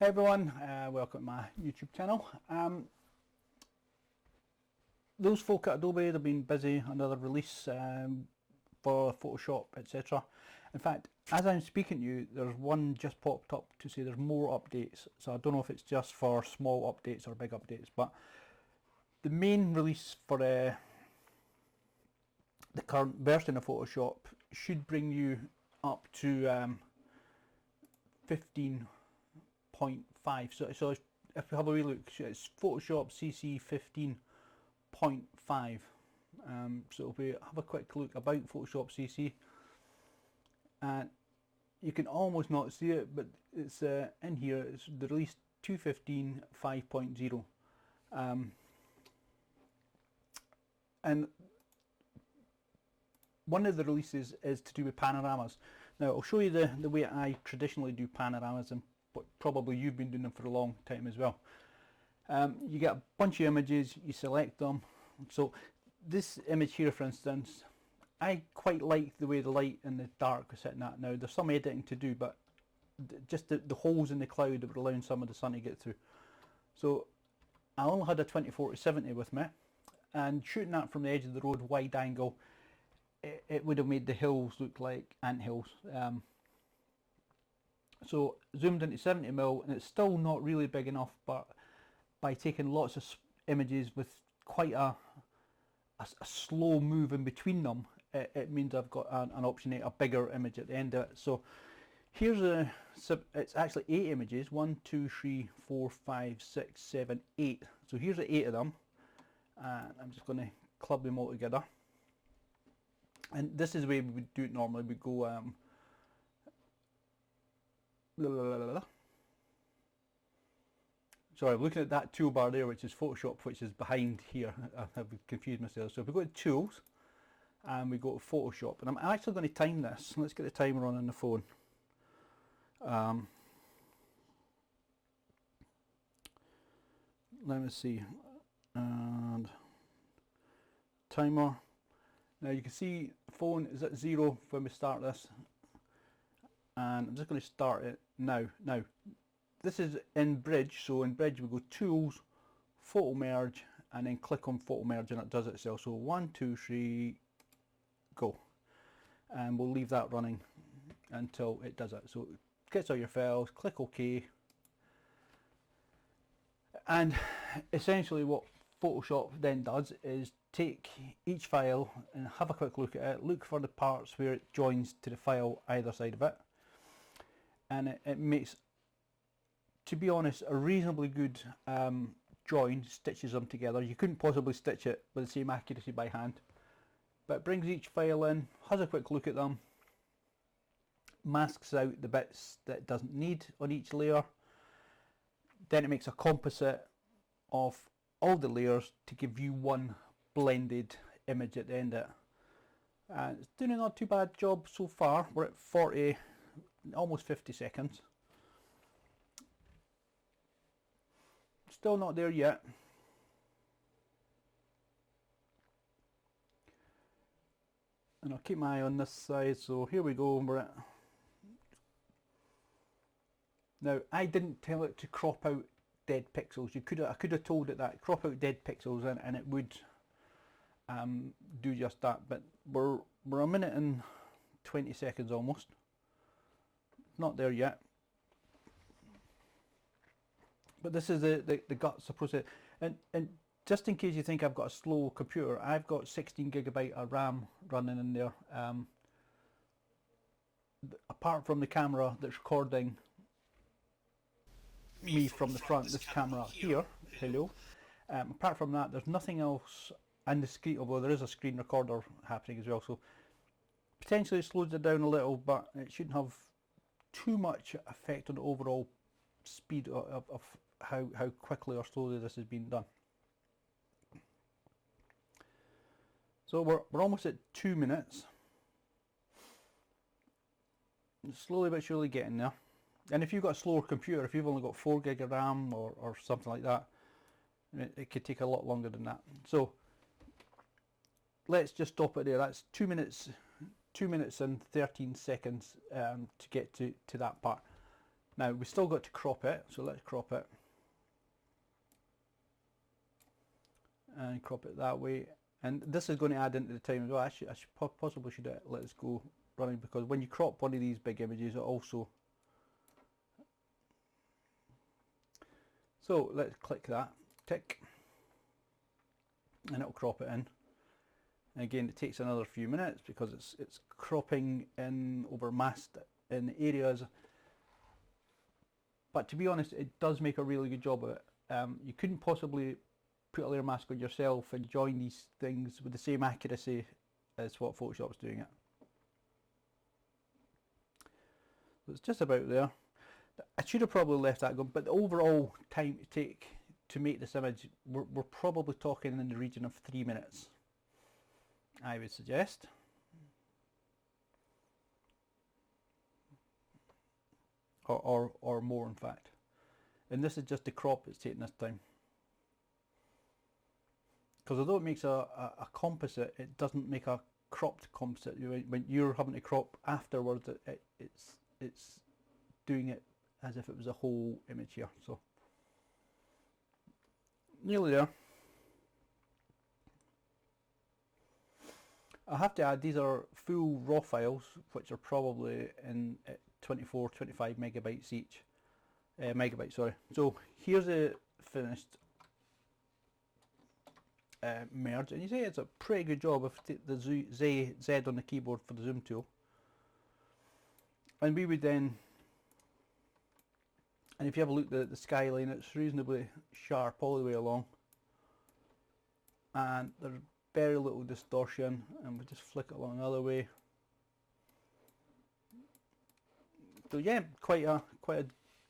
Hey everyone, welcome to my YouTube channel. Those folk at Adobe have been busy, another release for Photoshop, etc. In fact, as I'm speaking to you, there's one just popped up to say there's more updates. So I don't know if it's just for small updates or big updates, but the main release for the current version of Photoshop should bring you up to 15.5. So if we have a wee look, it's Photoshop CC 15.5. So if we have a quick look about Photoshop CC, and you can almost not see it, but it's in here. It's the release 2.15 5.0, and one of the releases is to do with panoramas. Now I'll show you the way I traditionally do panoramas, and probably you've been doing them for a long time as well. You get a bunch of images, you select them. So this image here, for instance, I quite like the way the light and the dark are sitting at now. There's some editing to do, but just the holes in the cloud that were allowing some of the sun to get through. So I only had a 24-70 with me, and shooting that from the edge of the road, wide angle, it would have made the hills look like ant hills. So zoomed into 70mm, and it's still not really big enough, but by taking lots of images with quite a slow move in between them, it means I've got an option to a bigger image at the end of it. So here's it's actually 8 images, 1, 2, 3, 4, 5, 6, 7, 8. So here's the 8 of them, and I'm just going to club them all together. And this is the way we would do it normally. We go sorry, I'm looking at that toolbar there, which is Photoshop, which is behind here. I've confused myself. So if we go to Tools and we go to Photoshop, and I'm actually going to time this. Let's get the timer on the phone. Let me see. And timer. Now you can see the phone is at 0 when we start this, and I'm just going to start it now. Now this is in Bridge, so in Bridge we go Tools, Photomerge, and then click on Photomerge, and it does it itself. So 1, 2, 3, go, and we'll leave that running until it does it. So it gets all your files, click OK, and essentially what Photoshop then does is take each file and have a quick look at it, look for the parts where it joins to the file either side of it, and it makes, to be honest, a reasonably good join, stitches them together. You couldn't possibly stitch it with the same accuracy by hand, but it brings each file in, has a quick look at them, masks out the bits that it doesn't need on each layer, then it makes a composite of all the layers to give you one blended image at the end of it. And it's doing a not too bad job so far. We're at 40, almost 50 seconds. Still not there yet. And I'll keep my eye on this side. So here we go. We're at. Now I didn't tell it to crop out dead pixels. I could have told it that crop out dead pixels, and it would do just that. But we're a minute and 20 seconds almost. Not there yet. But this is the guts of process. And just in case you think I've got a slow computer, I've got 16GB of RAM running in there. Apart from the camera that's recording me from the front, this camera here, hello. Apart from that, there's nothing else, and the screen, although there is a screen recorder happening as well, so potentially it slows it down a little, but it shouldn't have too much effect on the overall speed of how quickly or slowly this has been done. So we're almost at 2 minutes. Slowly but surely getting there. And if you've got a slower computer, if you've only got 4GB of RAM or something like that, it could take a lot longer than that. So let's just stop it there. That's 2 minutes and 13 seconds to get to that part. Now we still got to crop it, so let's crop it. And crop it that way. And this is going to add into the time as well. I should possibly should let this go running, because when you crop one of these big images, it also... So let's click that, tick, and it'll crop it in. And again, it takes another few minutes because it's cropping in over masked in areas. But to be honest, it does make a really good job of it. You couldn't possibly put a layer mask on yourself and join these things with the same accuracy as what Photoshop's doing it. So it's just about there. I should have probably left that going, but the overall time to take to make this image, we're probably talking in the region of 3 minutes, I would suggest. Or more, in fact. And this is just the crop that's taking this time. Because although it makes a composite, it doesn't make a cropped composite. When you're having to crop afterwards, it's doing it as if it was a whole image here. So nearly there. I have to add, these are full raw files, which are probably in 24, 25 megabytes each. Megabytes, sorry. So here's a finished merge, and you see it's a pretty good job of the Z on the keyboard for the zoom tool. And we would then, and if you have a look at the skyline, it's reasonably sharp all the way along, and there's very little distortion, and we just flick it along the other way. So yeah, quite a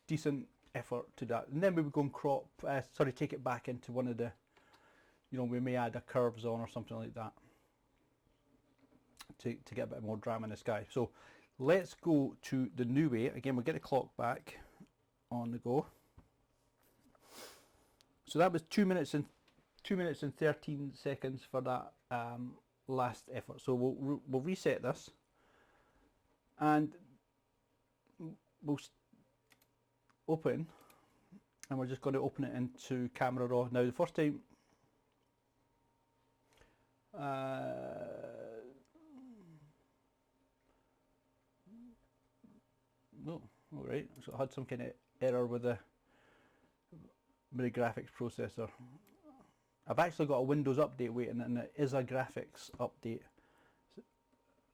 decent effort to that. And then we would go and crop, take it back into one of the, we may add a curves on or something like that to get a bit more drama in the sky. So let's go to the new way. Again, we'll get the clock back on the go. So that was 2 minutes and 13 seconds for that last effort. So we'll reset this, and we'll open, and we're just going to open it into Camera Raw. Now the first time, no, all right. So I had some kind of error with the graphics processor. I've actually got a Windows update waiting, and it is a graphics update.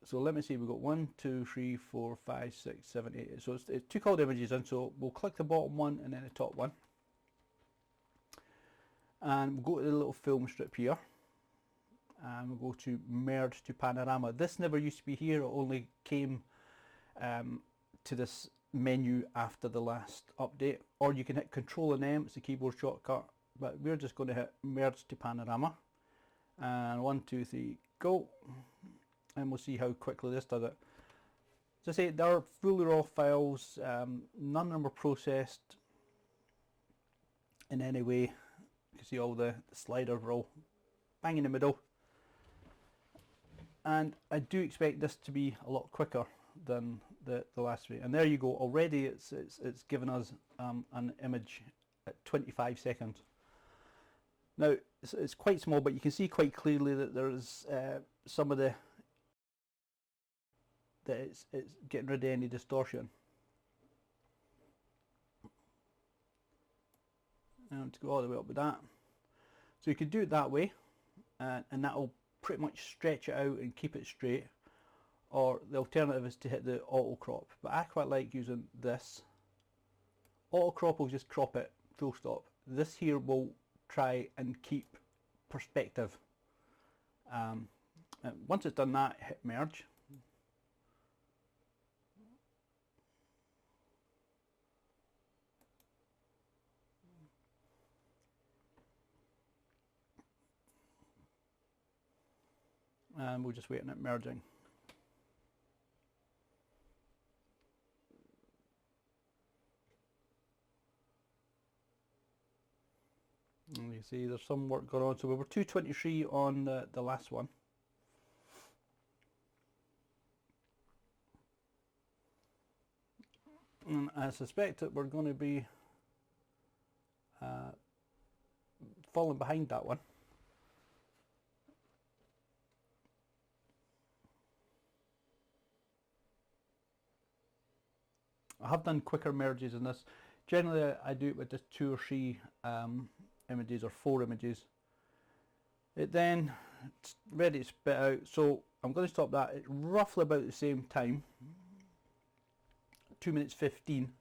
So let me see, we've got 1, 2, 3, 4, 5, 6, 7, 8. So it took all the images in, so we'll click the bottom one and then the top one. And we'll go to the little film strip here. And we'll go to merge to panorama. This never used to be here, it only came to this menu after the last update. Or you can hit Control and M, it's a keyboard shortcut. But we're just going to hit merge to panorama. And 1, 2, 3, go. And we'll see how quickly this does it. As I say, they are fully raw files, none of them are processed in any way. You can see all the sliders are all bang in the middle. And I do expect this to be a lot quicker than the last way. And there you go, already it's given us an image at 25 seconds. Now, it's quite small, but you can see quite clearly that there's some of that it's getting rid of any distortion. And to go all the way up with that. So you could do it that way, and that'll pretty much stretch it out and keep it straight. Or the alternative is to hit the auto crop. But I quite like using this. Auto crop will just crop it, full stop. This here will try and keep perspective. And once it's done that, hit merge. And we'll just wait on it merging. And you see there's some work going on. So we were 223 on the last one. And I suspect that we're going to be falling behind that one. I have done quicker merges in this. Generally I do it with just 2 or 3 images or 4 images. It then it's ready to spit out, so I'm going to stop that at roughly about the same time, 2 minutes 15.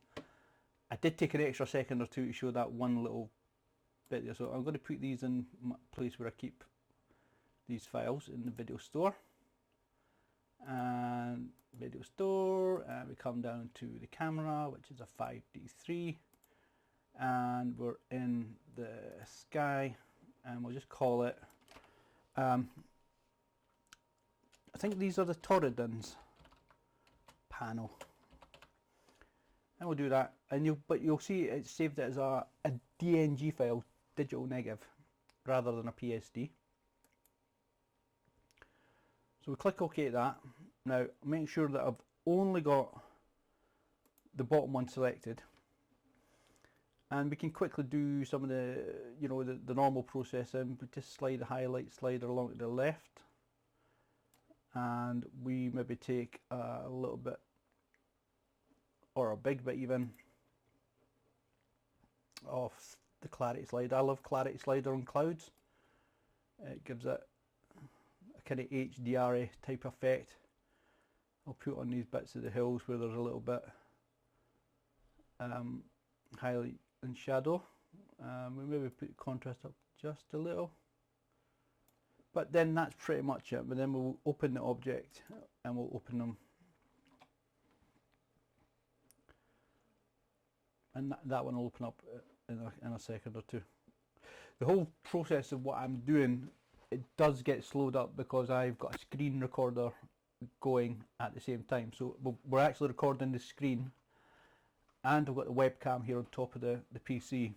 I did take an extra second or two to show that one little bit there, so I'm going to put these in my place where I keep these files in the video store. And video store, and we come down to the camera, which is a 5D3, and we're in the sky, and we'll just call it I think these are the Torridons panel, and we'll do that. And you'll see it's saved it as a DNG file, digital negative, rather than a PSD. So we click OK at that. Now make sure that I've only got the bottom one selected, and we can quickly do some of the, you know, the normal processing. We just slide the highlight slider along to the left, and we maybe take a little bit, or a big bit even, of the clarity slider. I love clarity slider on clouds. It gives it a kind of HDR type effect. I'll put on these bits of the hills where there's a little bit highlight and shadow. We maybe put contrast up just a little, but then that's pretty much it. But then we'll open the object and we'll open them, and that one will open up in a second or two. The whole process of what I'm doing, it does get slowed up because I've got a screen recorder going at the same time. So we're actually recording the screen, and I've got the webcam here on top of the PC,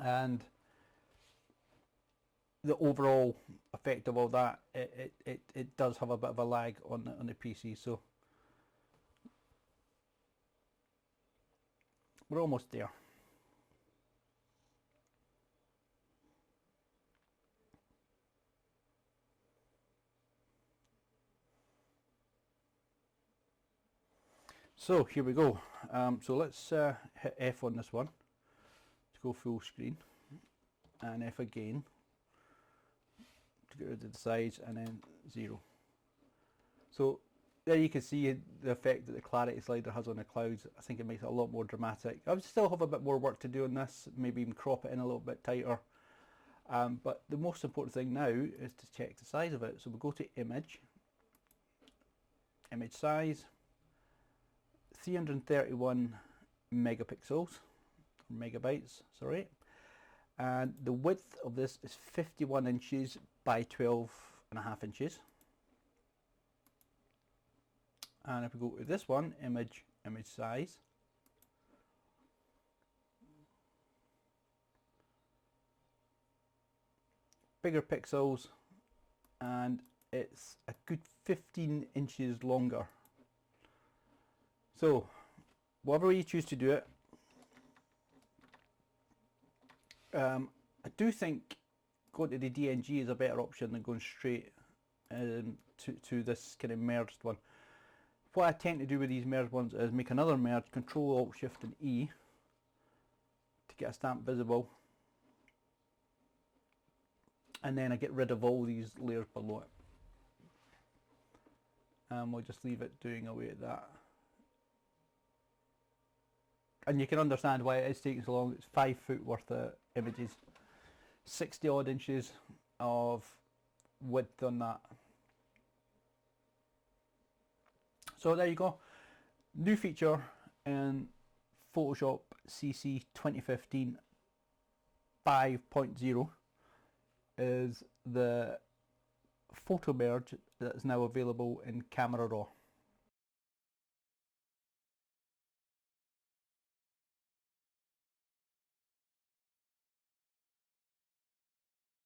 and the overall effect of all that, it does have a bit of a lag on the PC. So we're almost there. So here we go. So let's hit F on this one to go full screen, and F again to get rid of the sides, and then 0. So there you can see the effect that the clarity slider has on the clouds. I think it makes it a lot more dramatic. I would still have a bit more work to do on this, maybe even crop it in a little bit tighter. But the most important thing now is to check the size of it. So we'll go to image size, 331 megapixels, or megabytes, sorry. And the width of this is 51 inches by 12.5 inches. And if we go to this one, image size, bigger pixels, and it's a good 15 inches longer. So whatever way you choose to do it, I do think going to the DNG is a better option than going straight to this kind of merged one. What I tend to do with these merged ones is make another merge, Control Alt Shift and E to get a stamp visible, and then I get rid of all these layers below it, and we'll just leave it doing away at that. And you can understand why it is taking so long. It's 5 foot worth of images, 60 odd inches of width on that. So there you go. New feature in Photoshop CC 2015 5.0 is the photo merge that is now available in Camera Raw.